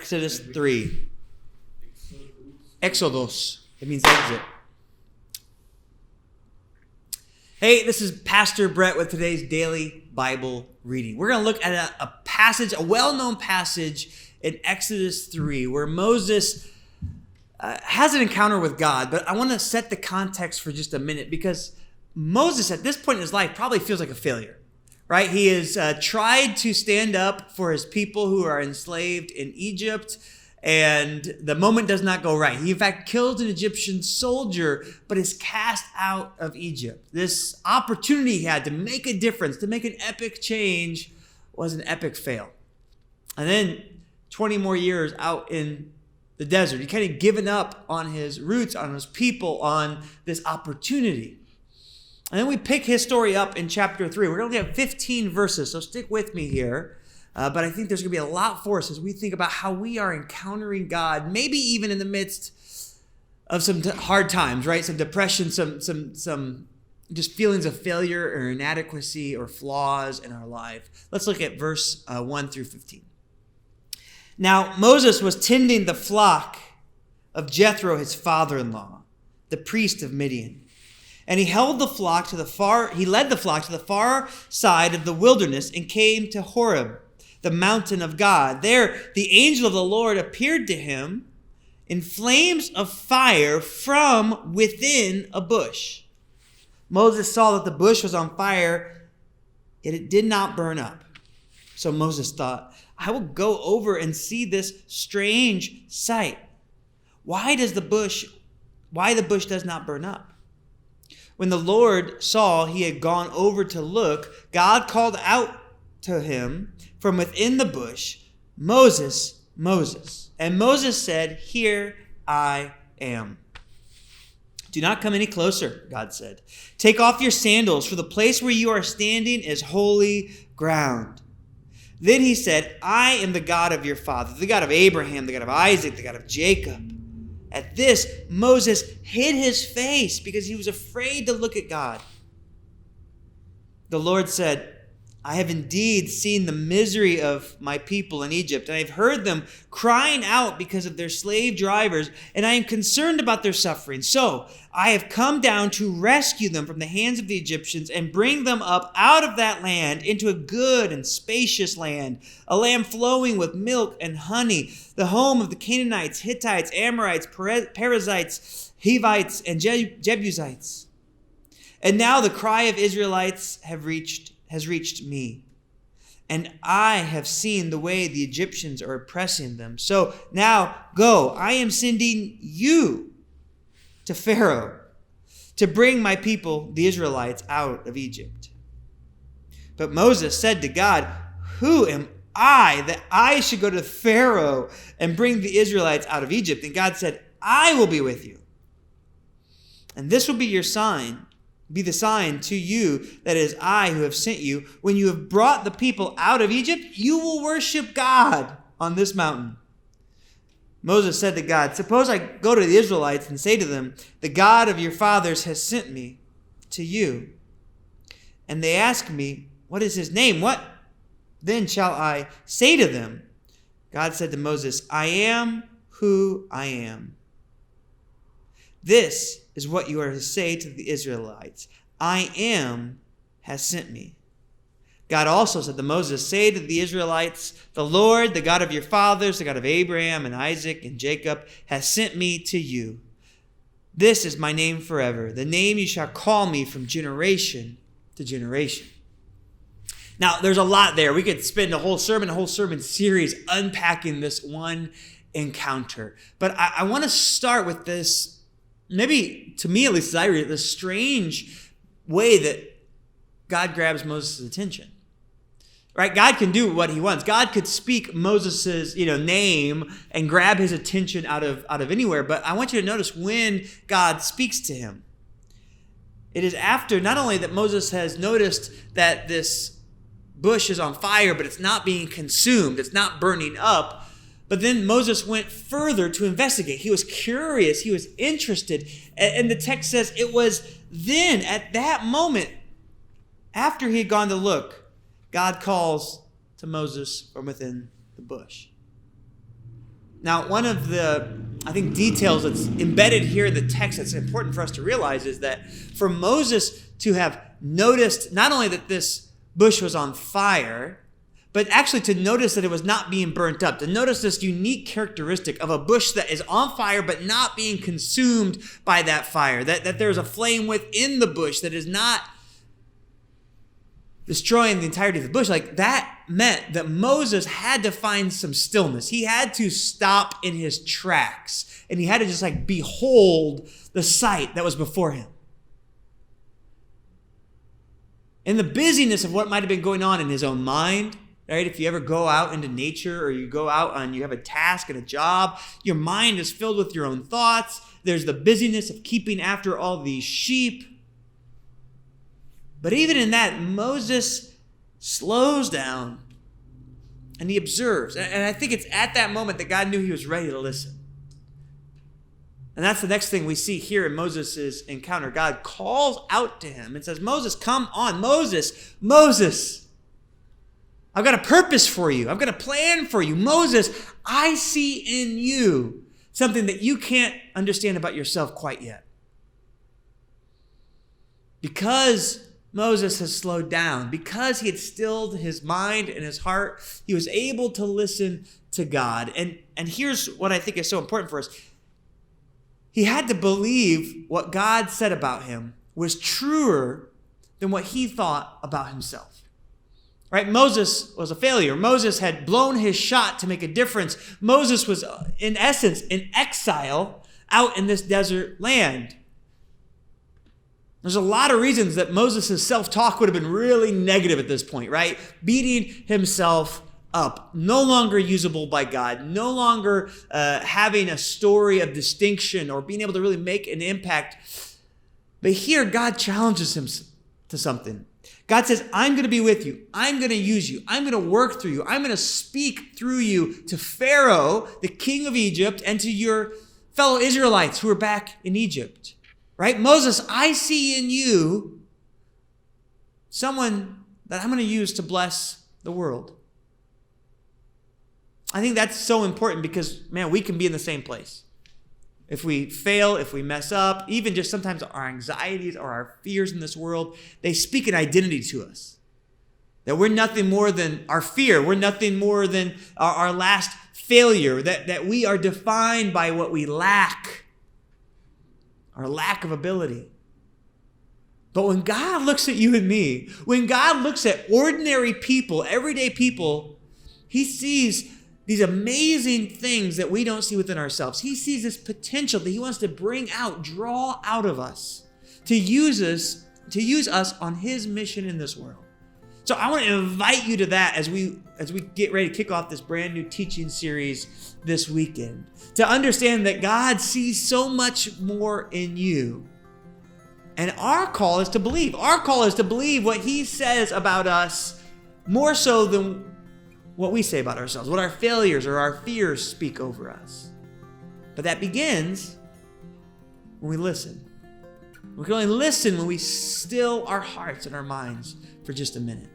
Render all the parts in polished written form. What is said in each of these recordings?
Exodus 3. Exodus. It means exit. Hey, this is Pastor Brett with today's daily Bible reading. We're going to look at a passage, a well-known passage in Exodus 3, where Moses has an encounter with God. But I want to set the context for just a minute, because Moses at this point in his life probably feels like a failure, right? He has tried to stand up for his people who are enslaved in Egypt, and the moment does not go right. He, in fact, kills an Egyptian soldier, but is cast out of Egypt. This opportunity he had to make a difference, to make an epic change, was an epic fail. And then 20 more years out in the desert, he kind of given up on his roots, on his people, on this opportunity. And then we pick his story up in chapter 3. We're going to have 15 verses, so stick with me here. But I think there's going to be a lot for us as we think about how we are encountering God, maybe even in the midst of some hard times, right? Some depression, some just feelings of failure or inadequacy or flaws in our life. Let's look at verse 1 through 15. Now, Moses was tending the flock of Jethro, his father-in-law, the priest of Midian. And he led the flock to the far side of the wilderness and came to Horeb, the mountain of God. There, the angel of the Lord appeared to him in flames of fire from within a bush. Moses saw that the bush was on fire, yet it did not burn up. So Moses thought, I will go over and see this strange sight. Why the bush does not burn up? When the Lord saw he had gone over to look, God called out to him from within the bush, Moses, Moses. And Moses said, Here I am. Do not come any closer, God said. Take off your sandals, for the place where you are standing is holy ground. Then he said, I am the God of your father, the God of Abraham, the God of Isaac, the God of Jacob. At this, Moses hid his face because he was afraid to look at God. The Lord said, I have indeed seen the misery of my people in Egypt, and I have heard them crying out because of their slave drivers, and I am concerned about their suffering. So I have come down to rescue them from the hands of the Egyptians and bring them up out of that land into a good and spacious land, a land flowing with milk and honey, the home of the Canaanites, Hittites, Amorites, Perizzites, Hivites, and Jebusites. And now the cry of Israelites has reached me, and I have seen the way the Egyptians are oppressing them. So now go, I am sending you to Pharaoh to bring my people, the Israelites, out of Egypt. But Moses said to God, Who am I that I should go to Pharaoh and bring the Israelites out of Egypt? And God said, I will be with you. And this will be your sign. Be the sign to you that it is I who have sent you. When you have brought the people out of Egypt, you will worship God on this mountain. Moses said to God, Suppose I go to the Israelites and say to them, The God of your fathers has sent me to you. And they ask me, What is his name? What then shall I say to them? God said to Moses, I am who I am. This is what you are to say to the Israelites. I am has sent me. God also said to Moses, Say to the Israelites, The Lord, the God of your fathers, the God of Abraham and Isaac and Jacob, has sent me to you. This is my name forever, the name you shall call me from generation to generation. Now, there's a lot there. We could spend a whole sermon series unpacking this one encounter. But I want to start with this, maybe to me at least as I read it, this strange way that God grabs Moses' attention. Right? God can do what he wants. God could speak Moses' name and grab his attention out of anywhere. But I want you to notice when God speaks to him. It is after not only that Moses has noticed that this bush is on fire, but it's not being consumed, it's not burning up. But then Moses went further to investigate. He was curious. He was interested. And the text says it was then, at that moment, after he had gone to look, God calls to Moses from within the bush. Now, one of the, I think, details that's embedded here in the text that's important for us to realize is that for Moses to have noticed not only that this bush was on fire, but actually to notice that it was not being burnt up, to notice this unique characteristic of a bush that is on fire but not being consumed by that fire, that there's a flame within the bush that is not destroying the entirety of the bush. Like, that meant that Moses had to find some stillness. He had to stop in his tracks, and he had to just like behold the sight that was before him. In the busyness of what might have been going on in his own mind, right? If you ever go out into nature or you go out and you have a task and a job, your mind is filled with your own thoughts. There's the busyness of keeping after all these sheep. But even in that, Moses slows down and he observes. And I think it's at that moment that God knew he was ready to listen. And that's the next thing we see here in Moses' encounter. God calls out to him and says, Moses, come on. Moses, I've got a purpose for you. I've got a plan for you. Moses, I see in you something that you can't understand about yourself quite yet. Because Moses has slowed down, because he had stilled his mind and his heart, he was able to listen to God. And here's what I think is so important for us. He had to believe what God said about him was truer than what he thought about himself. Right? Moses was a failure. Moses had blown his shot to make a difference. Moses was, in essence, in exile out in this desert land. There's a lot of reasons that Moses' self-talk would have been really negative at this point, right? Beating himself up, no longer usable by God, no longer having a story of distinction or being able to really make an impact. But here, God challenges him to something. God says, I'm going to be with you. I'm going to use you. I'm going to work through you. I'm going to speak through you to Pharaoh, the king of Egypt, and to your fellow Israelites who are back in Egypt. Right? Moses, I see in you someone that I'm going to use to bless the world. I think that's so important because, man, we can be in the same place. If we fail, if we mess up, even just sometimes our anxieties or our fears in this world, they speak an identity to us. That we're nothing more than our fear. We're nothing more than our last failure. That we are defined by what we lack. Our lack of ability. But when God looks at you and me, when God looks at ordinary people, everyday people, he sees these amazing things that we don't see within ourselves. He sees this potential that he wants to bring out, draw out of us, to use us on his mission in this world. So I want to invite you to that as we get ready to kick off this brand new teaching series this weekend. To understand that God sees so much more in you. And our call is to believe. Our call is to believe what he says about us more so than what we say about ourselves, what our failures or our fears speak over us. But that begins when we listen. We can only listen when we still our hearts and our minds for just a minute.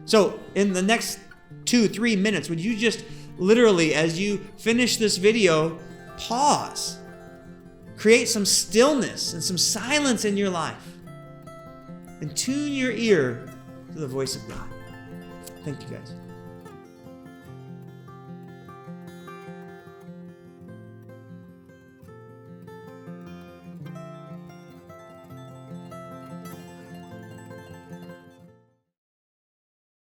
So in the next 2-3 minutes, would you just literally, as you finish this video, pause, create some stillness and some silence in your life, and tune your ear to the voice of God. Thank you, guys.